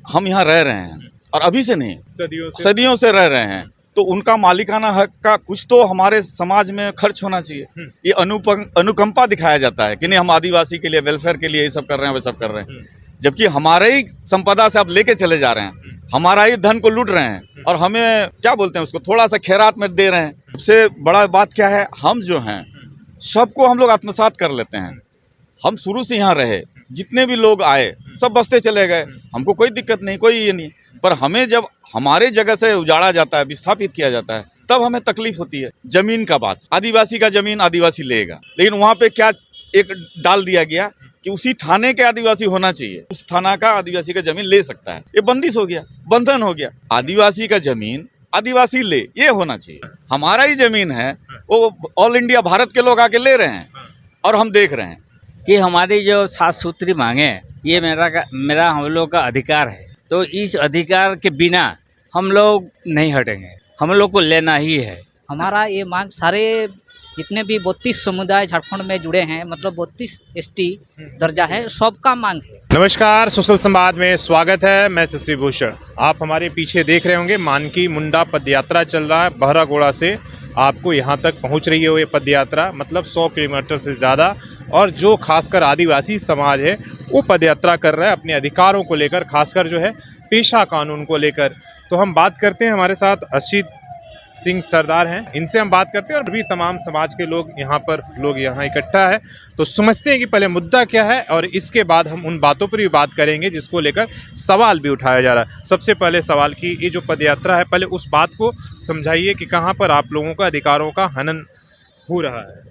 हम यहाँ रह रहे हैं और अभी से नहीं, सदियों सदियों से रह रहे हैं, तो उनका मालिकाना हक का कुछ तो हमारे समाज में खर्च होना चाहिए। ये अनुकंपा दिखाया जाता है कि नहीं हम आदिवासी के लिए, वेलफेयर के लिए ये सब कर रहे हैं, वे सब कर रहे हैं, जबकि हमारे ही संपदा से आप लेके चले जा रहे हैं, हमारा ही धन को लूट रहे हैं और हमें क्या बोलते हैं उसको थोड़ा सा खैरात में दे रहे हैं। सबसे बड़ा बात क्या है, हम जो हैं सबको हम लोग आत्मसात कर लेते हैं। हम शुरू से यहाँ रहे, जितने भी लोग आए सब बसते चले गए, हमको कोई दिक्कत नहीं, कोई ये नहीं, पर हमें जब हमारे जगह से उजाड़ा जाता है, विस्थापित किया जाता है, तब हमें तकलीफ होती है। जमीन का बात, आदिवासी का जमीन आदिवासी लेगा, लेकिन वहाँ पे क्या एक डाल दिया गया कि उसी थाने के आदिवासी होना चाहिए, उस थाना का आदिवासी का जमीन ले सकता है। ये बंदिश हो गया, बंधन हो गया। आदिवासी का जमीन आदिवासी ले, ये होना चाहिए। हमारा ही जमीन है, वो ऑल इंडिया भारत के लोग आके ले रहे हैं और हम देख रहे हैं कि हमारी जो 7 सूत्री मांगे हैं, ये मेरा हम लोग का अधिकार है, तो इस अधिकार के बिना हम लोग नहीं हटेंगे, हम लोग को लेना ही है। हमारा ये मांग सारे जितने भी 32 समुदाय झारखंड में जुड़े हैं, मतलब 32 एसटी दर्जा है, सबका मांग है। नमस्कार, सोशल संवाद में स्वागत है। मैं शशि भूषण। आप हमारे पीछे देख रहे होंगे मानकी मुंडा पदयात्रा चल रहा है। बहरागोड़ा से आपको यहाँ तक पहुँच रही है ये पदयात्रा, मतलब 100 किलोमीटर से ज़्यादा। और जो खासकर आदिवासी समाज है वो पदयात्रा कर रहा है अपने अधिकारों को लेकर, खासकर जो है पेशा कानून को लेकर। तो हम बात करते हैं, हमारे साथ असित सिंह सरदार हैं, इनसे हम बात करते हैं। और भी तमाम समाज के लोग यहाँ इकट्ठा है, तो समझते हैं कि पहले मुद्दा क्या है और इसके बाद हम उन बातों पर भी बात करेंगे जिसको लेकर सवाल भी उठाया जा रहा है। सबसे पहले सवाल की ये जो पदयात्रा है, पहले उस बात को समझाइए कि कहाँ पर आप लोगों का अधिकारों का हनन हो रहा है।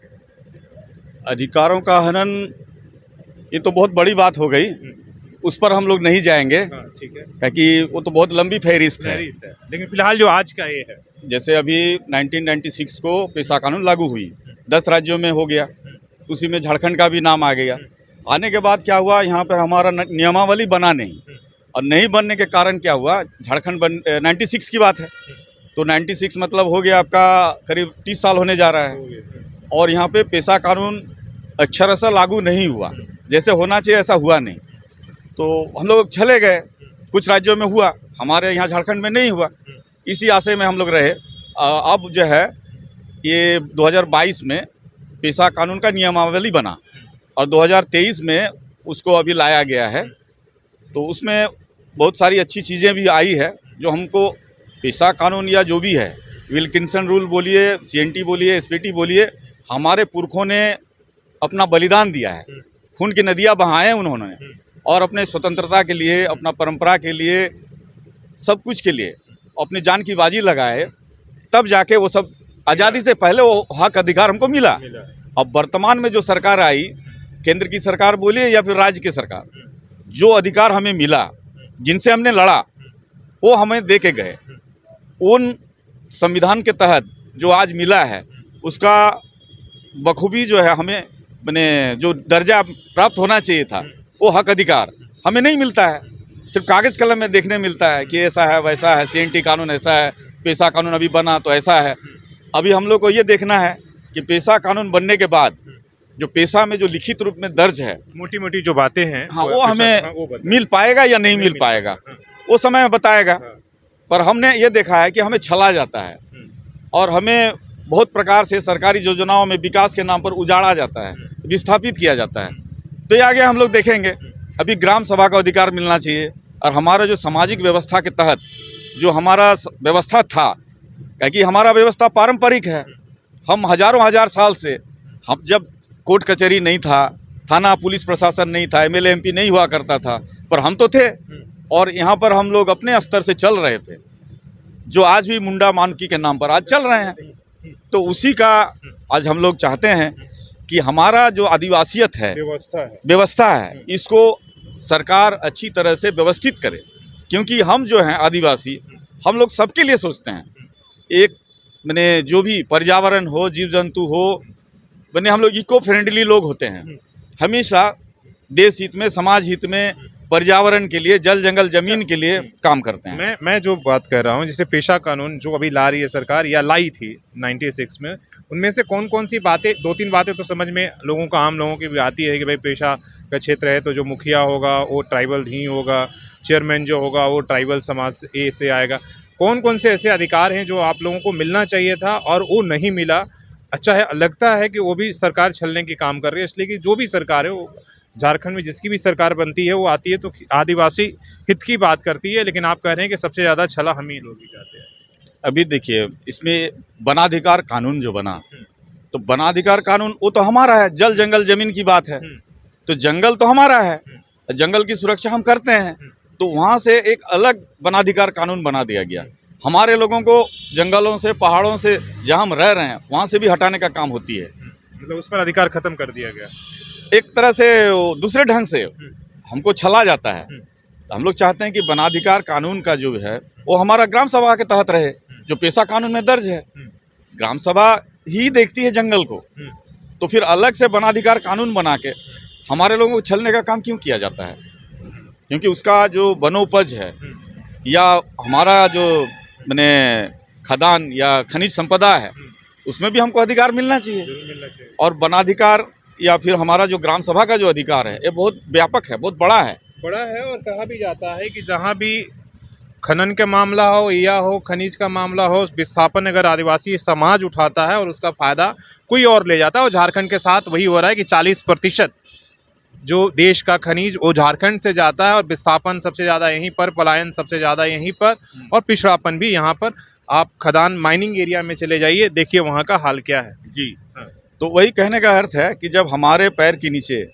अधिकारों का हनन, ये तो बहुत बड़ी बात हो गई, उस पर हम लोग नहीं जाएंगे, ठीक है, क्योंकि वो तो बहुत लंबी फहरिस्त है। लेकिन फिलहाल जो आज का ये है, जैसे अभी 1996 को पेशा कानून लागू हुई, 10 राज्यों में हो गया, उसी में झारखंड का भी नाम आ गया। आने के बाद क्या हुआ, यहाँ पर हमारा नियमावली बना नहीं, और नहीं बनने के कारण क्या हुआ, झारखंड 96 की बात है, तो 96 मतलब हो गया आपका करीब 30 साल होने जा रहा है, और यहाँ पे पेशा कानून अक्षरशः लागू नहीं हुआ, जैसे होना चाहिए ऐसा हुआ नहीं। तो हम लोग चले गए, कुछ राज्यों में हुआ, हमारे यहाँ झारखंड में नहीं हुआ, इसी आशय में हम लोग रहे। अब जो है ये 2022 में पेशा कानून का नियमावली बना और 2023 में उसको अभी लाया गया है, तो उसमें बहुत सारी अच्छी चीज़ें भी आई है जो हमको पेशा कानून या जो भी है, विल्किंसन रूल बोलिए, CNT बोलिए, SPT बोलिए, हमारे पुरखों ने अपना बलिदान दिया है, खून की नदियाँ बहाएं उन्होंने, और अपने स्वतंत्रता के लिए, अपना परंपरा के लिए, सब कुछ के लिए अपनी जान की बाजी लगाए, तब जाके वो सब आज़ादी से पहले वो हक अधिकार हमको मिला। अब वर्तमान में जो सरकार आई, केंद्र की सरकार बोलिए या फिर राज्य की सरकार, जो अधिकार हमें मिला, जिनसे हमने लड़ा, वो हमें दे के गए। उन संविधान के तहत जो आज मिला है उसका बखूबी जो है हमें जो दर्जा प्राप्त होना चाहिए था, वो हक अधिकार हमें नहीं मिलता है, सिर्फ कागज़ कलम में देखने मिलता है कि ऐसा है वैसा है, CNT कानून ऐसा है, पेशा कानून अभी बना तो ऐसा है। अभी हम लोग को ये देखना है कि पेशा कानून बनने के बाद जो पेशा में जो लिखित रूप में दर्ज है, मोटी मोटी जो बातें हैं, हाँ, वो हमें मिल पाएगा या नहीं मिल पाएगा, वो समय बताएगा। पर हमने ये देखा है कि हमें छला जाता है और हमें बहुत प्रकार से सरकारी योजनाओं में विकास के नाम पर उजाड़ा जाता है, विस्थापित किया जाता है। तो ये आगे हम लोग देखेंगे। अभी ग्राम सभा का अधिकार मिलना चाहिए, और हमारा जो सामाजिक व्यवस्था के तहत जो हमारा व्यवस्था था, क्योंकि हमारा व्यवस्था पारंपरिक है, हम हजार साल से, हम जब कोर्ट कचहरी नहीं था, थाना पुलिस प्रशासन नहीं था, MLA MP नहीं हुआ करता था, पर हम तो थे, और यहाँ पर हम लोग अपने स्तर से चल रहे थे, जो आज भी मुंडा मानकी के नाम पर आज चल रहे हैं। तो उसी का आज हम लोग चाहते हैं कि हमारा जो आदिवासियत है, व्यवस्था है, इसको सरकार अच्छी तरह से व्यवस्थित करे, क्योंकि हम जो हैं आदिवासी, हम लोग सबके लिए सोचते हैं। एक मैंने जो भी पर्यावरण हो, जीव जंतु हो, मैंने हम लोग इको फ्रेंडली लोग होते हैं, हमेशा देश हित में, समाज हित में, पर्यावरण के लिए, जल जंगल जमीन के लिए काम करते हैं। मैं जो बात कर रहा हूँ, जैसे पेशा कानून जो अभी ला रही है सरकार या लाई थी 96 में, उनमें से कौन कौन सी बातें, 2-3 बातें तो समझ में लोगों का, आम लोगों की भी आती है कि भाई पेशा का क्षेत्र है तो जो मुखिया होगा वो ट्राइबल ही होगा, चेयरमैन जो होगा वो ट्राइबल समाज ए से आएगा। कौन कौन से ऐसे अधिकार हैं जो आप लोगों को मिलना चाहिए था और वो नहीं मिला? अच्छा है, लगता है कि वो भी सरकार छलने की काम कर रही है, इसलिए कि जो भी सरकार है वो झारखंड में जिसकी भी सरकार बनती है वो आती है तो आदिवासी हित की बात करती है, लेकिन आप कह रहे हैं कि सबसे ज़्यादा छला हम ही लोग ही जाते हैं। अभी देखिए, इसमें वनाधिकार कानून जो बना, तो वनाधिकार कानून वो तो हमारा है, जल जंगल जमीन की बात है, तो जंगल तो हमारा है, जंगल की सुरक्षा हम करते हैं, तो वहाँ से एक अलग वनाधिकार कानून बना दिया गया। हमारे लोगों को जंगलों से, पहाड़ों से, जहाँ हम रह रहे हैं वहाँ से भी हटाने का काम होती है। मतलब उस पर अधिकार खत्म कर दिया गया। एक तरह से वो दूसरे ढंग से हमको छला जाता है। तो हम लोग चाहते हैं कि वनाधिकार कानून का जो है वो हमारा ग्राम सभा के तहत रहे, जो पेशा कानून में दर्ज है। ग्राम सभा ही देखती है जंगल को, तो फिर अलग से वनाधिकार कानून बना के हमारे लोगों को छलने का काम क्यों किया जाता है? क्योंकि उसका जो वनोपज है या हमारा जो मैंने खदान या खनिज संपदा है उसमें भी हमको अधिकार मिलना चाहिए। और वनाधिकार या फिर हमारा जो ग्राम सभा का जो अधिकार है ये बहुत व्यापक है, बहुत बड़ा है। और कहा भी जाता है कि जहाँ भी खनन का मामला हो या हो खनिज का मामला हो, विस्थापन अगर आदिवासी समाज उठाता है और उसका फ़ायदा कोई और ले जाता है, और झारखंड के साथ वही हो रहा है कि 40% जो देश का खनिज वो झारखंड से जाता है और विस्थापन सबसे ज़्यादा यहीं पर, पलायन सबसे ज़्यादा यहीं पर, और पिछड़ापन भी यहाँ पर। आप खदान माइनिंग एरिया में चले जाइए, देखिए वहाँ का हाल क्या है। जी, तो वही कहने का अर्थ है कि जब हमारे पैर के नीचे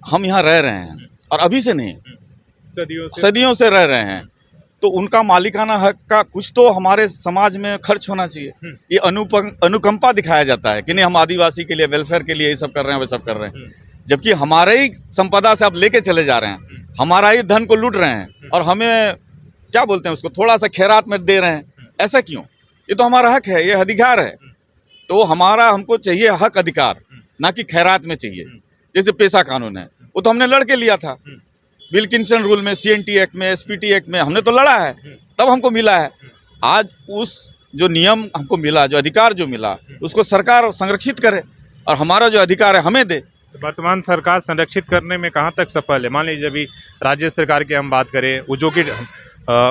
हम यहाँ रह रहे हैं, और अभी से नहीं, सदियों से रह रहे हैं, तो उनका मालिकाना हक का कुछ तो हमारे समाज में खर्च होना चाहिए। ये अनुकंपा दिखाया जाता है कि नहीं हम आदिवासी के लिए, वेलफेयर के लिए ये सब कर रहे हैं, वे सब कर रहे हैं, जबकि हमारे ही संपदा से आप लेके चले जा रहे हैं, हमारा ही धन को लूट रहे हैं और हमें क्या बोलते हैं उसको, थोड़ा सा खैरात में दे रहे हैं। ऐसा क्यों? ये तो हमारा हक है, ये अधिकार है। तो हमारा, हमको चाहिए हक अधिकार, ना कि खैरात में चाहिए। जैसे पेशा कानून है, वो तो हमने लड़ के लिया था विल्किंसन रूल में, सीएनटी एक्ट में, एसपीटी एक्ट में, हमने तो लड़ा है, तब हमको मिला है। आज उस जो नियम हमको मिला, जो अधिकार जो मिला, उसको सरकार संरक्षित करे और हमारा जो अधिकार है हमें दे। वर्तमान सरकार संरक्षित करने में कहाँ तक सफल है? मान लीजिए अभी राज्य सरकार की हम बात करें, वो जो कि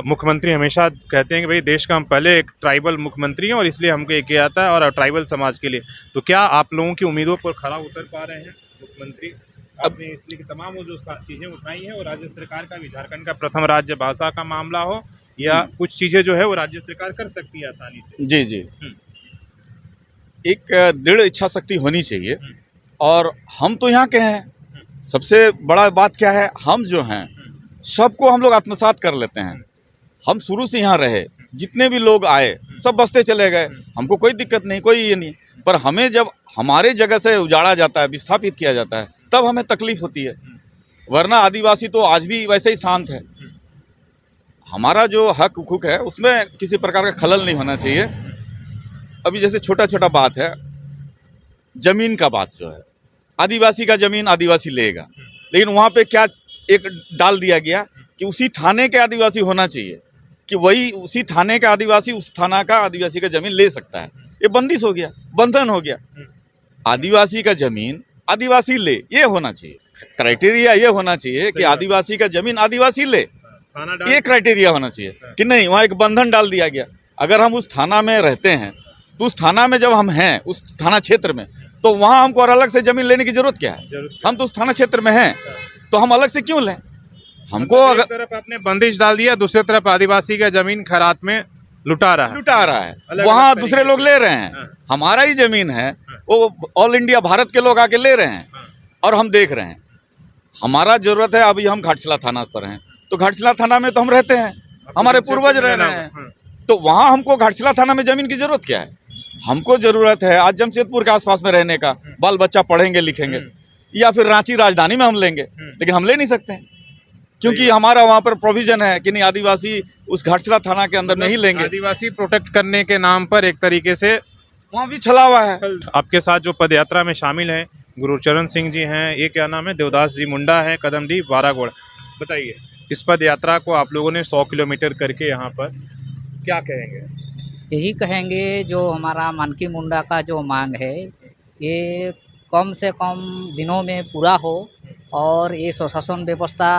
मुख्यमंत्री हमेशा कहते हैं कि भाई देश का हम पहले एक ट्राइबल मुख्यमंत्री हैं और इसलिए हमको ये किया जाता है और ट्राइबल समाज के लिए, तो क्या आप लोगों की उम्मीदों पर खरा उतर पा रहे हैं मुख्यमंत्री? आपने इसलिए कि तमाम वो जो चीज़ें उठाई हैं और राज्य सरकार का भी, झारखंड का प्रथम राज्य भाषा का मामला हो या कुछ चीज़ें जो है वो राज्य सरकार कर सकती है आसानी से। जी जी, एक दृढ़ इच्छा शक्ति होनी चाहिए। और हम तो यहाँ के हैं, सबसे बड़ा बात क्या है, हम जो हैं सबको हम लोग आत्मसात कर लेते हैं। हम शुरू से यहाँ रहे, जितने भी लोग आए सब बसते चले गए, हमको कोई दिक्कत नहीं, कोई ये नहीं। पर हमें जब हमारे जगह से उजाड़ा जाता है, विस्थापित किया जाता है, तब हमें तकलीफ होती है। वरना आदिवासी तो आज भी वैसे ही शांत है। हमारा जो हक हुकूक है उसमें किसी प्रकार का खलल नहीं होना चाहिए। अभी जैसे छोटा छोटा बात है, जमीन का बात जो है, आदिवासी का जमीन आदिवासी लेगा, लेकिन वहाँ पे क्या एक डाल दिया गया कि उसी थाने के आदिवासी होना चाहिए, कि वही उसी थाने का आदिवासी उस थाना का आदिवासी का जमीन ले सकता है। ये बंदिश हो गया, बंधन हो गया। आदिवासी का जमीन आदिवासी ले, ये होना चाहिए क्राइटेरिया, ये होना चाहिए कि आदिवासी का जमीन आदिवासी ले, ये क्राइटेरिया होना चाहिए। कि नहीं, वहाँ एक बंधन डाल दिया गया। अगर हम उस थाना में रहते हैं तो उस थाना में जब हम हैं, उस थाना क्षेत्र में, तो वहाँ हमको और अलग से जमीन लेने की जरूरत क्या है? हम तो उस थाना क्षेत्र में हैं, तो हम अलग से क्यों लें? हमको अगर एक तरफ आपने बंदिश डाल दिया, दूसरी तरफ आदिवासी का जमीन खैरात में लुटा रहा है, वहाँ दूसरे लोग ले रहे हैं। हमारा ही जमीन है, वो ऑल इंडिया भारत के लोग आके ले रहे हैं और हम देख रहे हैं। हमारा जरूरत है, अभी हम घाटशिला थाना पर हैं, तो घाटशिला थाना में तो हम रहते हैं, हमारे पूर्वज रह रहे हैं, तो वहाँ हमको घाटशिला थाना में जमीन की जरूरत क्या है? हमको जरूरत है आज जमशेदपुर के आसपास में रहने का, बाल बच्चा पढ़ेंगे लिखेंगे, या फिर रांची राजधानी में हम लेंगे, लेकिन हम ले नहीं सकते हैं क्योंकि हमारा वहाँ पर प्रोविजन है कि नहीं, आदिवासी उस घाटशिला थाना के अंदर नहीं लेंगे। आदिवासी प्रोटेक्ट करने के नाम पर एक तरीके से वहाँ भी छला हुआ है। आपके साथ जो पदयात्रा में शामिल हैं गुरुचरण सिंह जी हैं, ये क्या नाम है, देवदास जी मुंडा है, कदमडी बारागोड़ा। बताइए, इस पद यात्रा को आप लोगों ने 100 किलोमीटर करके यहाँ पर क्या कहेंगे? यही कहेंगे जो हमारा मानकी मुंडा का जो मांग है ये कम से कम दिनों में पूरा हो और ये स्वशासन व्यवस्था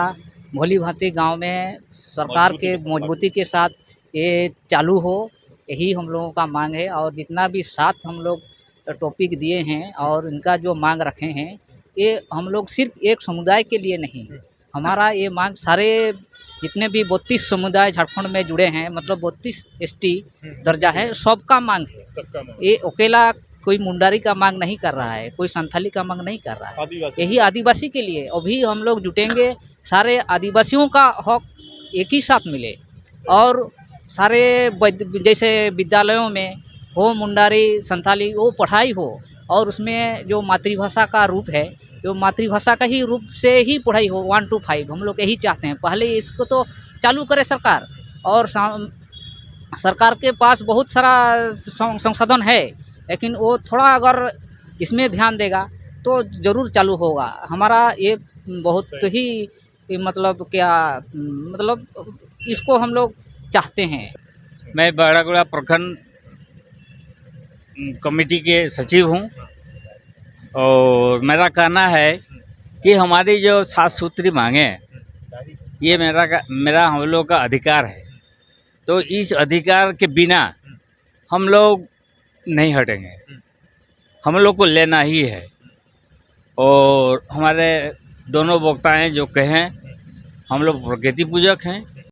भली भांति गांव में सरकार के मजबूती के साथ ये चालू हो, यही हम लोगों का मांग है। और जितना भी साथ हम लोग टॉपिक दिए हैं और इनका जो मांग रखे हैं ये हम लोग सिर्फ एक समुदाय के लिए नहीं, हमारा ये मांग सारे जितने भी 32 समुदाय झारखंड में जुड़े हैं, मतलब 32 एसटी दर्जा है, सबका मांग है। सबका मांग। ये अकेला कोई मुंडारी का मांग नहीं कर रहा है, कोई संथाली का मांग नहीं कर रहा है, आदिवासी यही आदिवासी के लिए। अभी हम लोग जुटेंगे, सारे आदिवासियों का हक एक ही साथ मिले और सारे जैसे विद्यालयों में हो मुंडारी संथाली वो पढ़ाई हो और उसमें जो मातृभाषा का रूप है, जो मातृभाषा का ही रूप से ही पढ़ाई हो 1 to 5, हम लोग यही चाहते हैं। पहले इसको तो चालू करे सरकार, और सरकार के पास बहुत सारा संसाधन है, लेकिन वो थोड़ा अगर इसमें ध्यान देगा तो ज़रूर चालू होगा। हमारा ये बहुत ही मतलब क्या मतलब इसको हम लोग चाहते हैं। मैं बहरागोड़ा प्रखंड कमेटी के सचिव हूँ और मेरा कहना है कि हमारी जो 7 सूत्री मांगे हैं ये मेरा हम लोग का अधिकार है, तो इस अधिकार के बिना हम लोग नहीं हटेंगे, हम लोग को लेना ही है। और हमारे दोनों वक्ताएं जो कहें, हम लोग प्रकृति पूजक हैं,